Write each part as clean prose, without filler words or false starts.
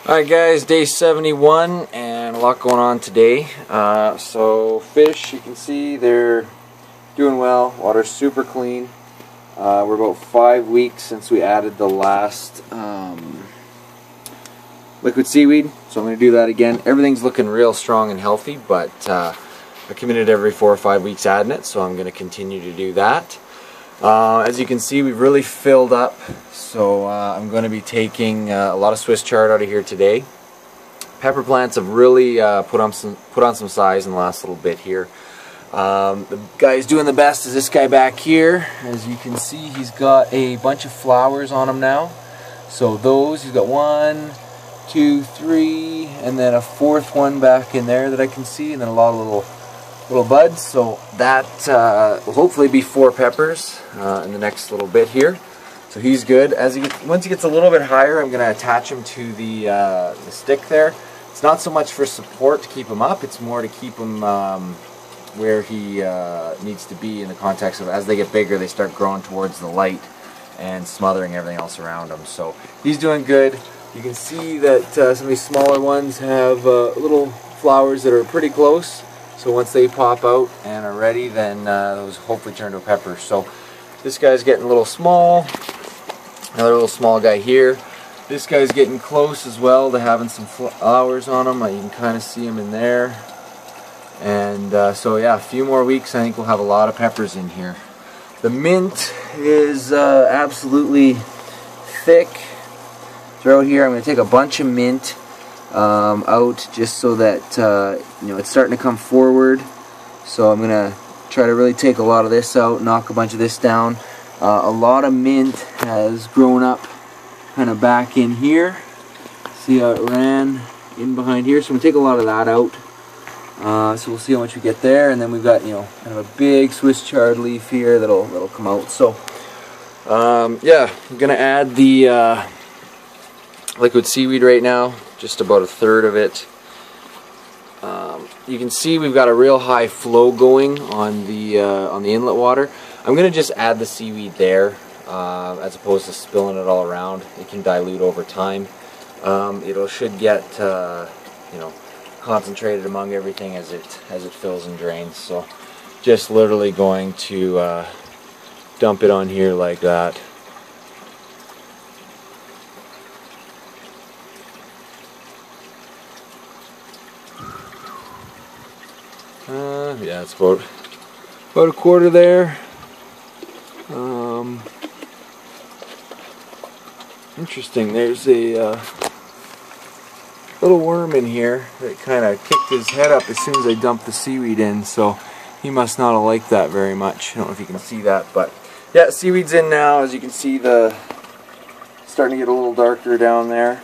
Alright guys, day 71 and a lot going on today. So fish, you can see they're doing well. Water's super clean. We're about 5 weeks since we added the last liquid seaweed, so I'm going to do that again. Everything's looking real strong and healthy, but I committed every 4 or 5 weeks adding it, so I'm going to continue to do that. As you can see, we've really filled up, so I'm going to be taking a lot of Swiss chard out of here today. Pepper plants have really put on some size in the last little bit here. The guy who's doing the best is this guy back here. As you can see, he's got a bunch of flowers on him now. So those, he's got 1, 2, 3, and then a 4th one back in there that I can see, and then a lot of little buds. So that will hopefully be 4 peppers in the next little bit here. So he's good. Once he gets a little bit higher, I'm going to attach him to the stick there. It's not so much for support to keep him up, it's more to keep him where he needs to be in the context of as they get bigger, they start growing towards the light and smothering everything else around him. So he's doing good. You can see that some of these smaller ones have little flowers that are pretty close. So once they pop out and are ready, then those hopefully turn to a pepper. So this guy's getting a little small. Another little small guy here. This guy's getting close as well to having some flowers on him. You can kind of see him in there. And so yeah, a few more weeks, I think we'll have a lot of peppers in here. The mint is absolutely thick. Throughout here, I'm going to take a bunch of mint out just so that it's starting to come forward. So I'm going to try to really take a lot of this out, knock a bunch of this down. A lot of mint has grown up kind of back in here. See how it ran in behind here? So I'm going to take a lot of that out. So we'll see how much we get there, and then we've got kind of a big Swiss chard leaf here that'll come out. So yeah, I'm gonna add the liquid seaweed right now, just about 1/3 of it. You can see we've got a real high flow going on the inlet water. I'm gonna just add the seaweed there as opposed to spilling it all around. It can dilute over time. It should get concentrated among everything as it fills and drains. So just literally going to dump it on here like that. Yeah, it's about 1/4 there. Interesting, there's a little worm in here that kind of kicked his head up as soon as I dumped the seaweed in, so he must not have liked that very much. I don't know if you can see that, but yeah, seaweed's in now. As you can see, starting to get a little darker down there,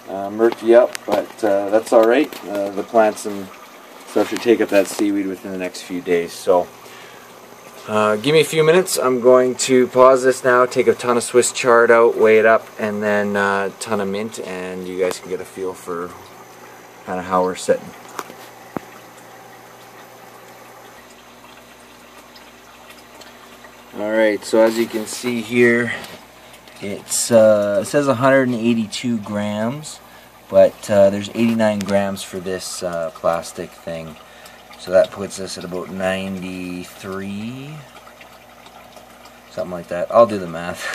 murky up, but that's all right. The plants and stuff should take up that seaweed within the next few days. So give me a few minutes. I'm going to pause this now, take a ton of Swiss chard out, weigh it up, and then a ton of mint, and you guys can get a feel for kind of how we're sitting. Alright, so as you can see here, it says 182 grams, but there's 89 grams for this plastic thing. So that puts us at about 93, something like that. I'll do the math.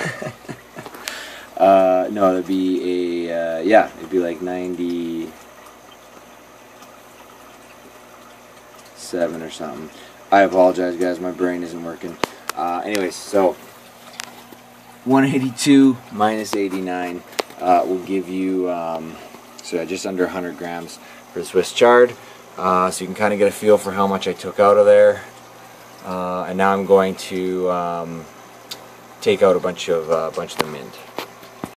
No, it'd be yeah, it'd be like 97 or something. I apologize, guys, my brain isn't working. Anyways, so 182 minus 89 will give you so just under 100 grams for the Swiss chard. So you can kind of get a feel for how much I took out of there. And now I'm going to take out a bunch of the mint.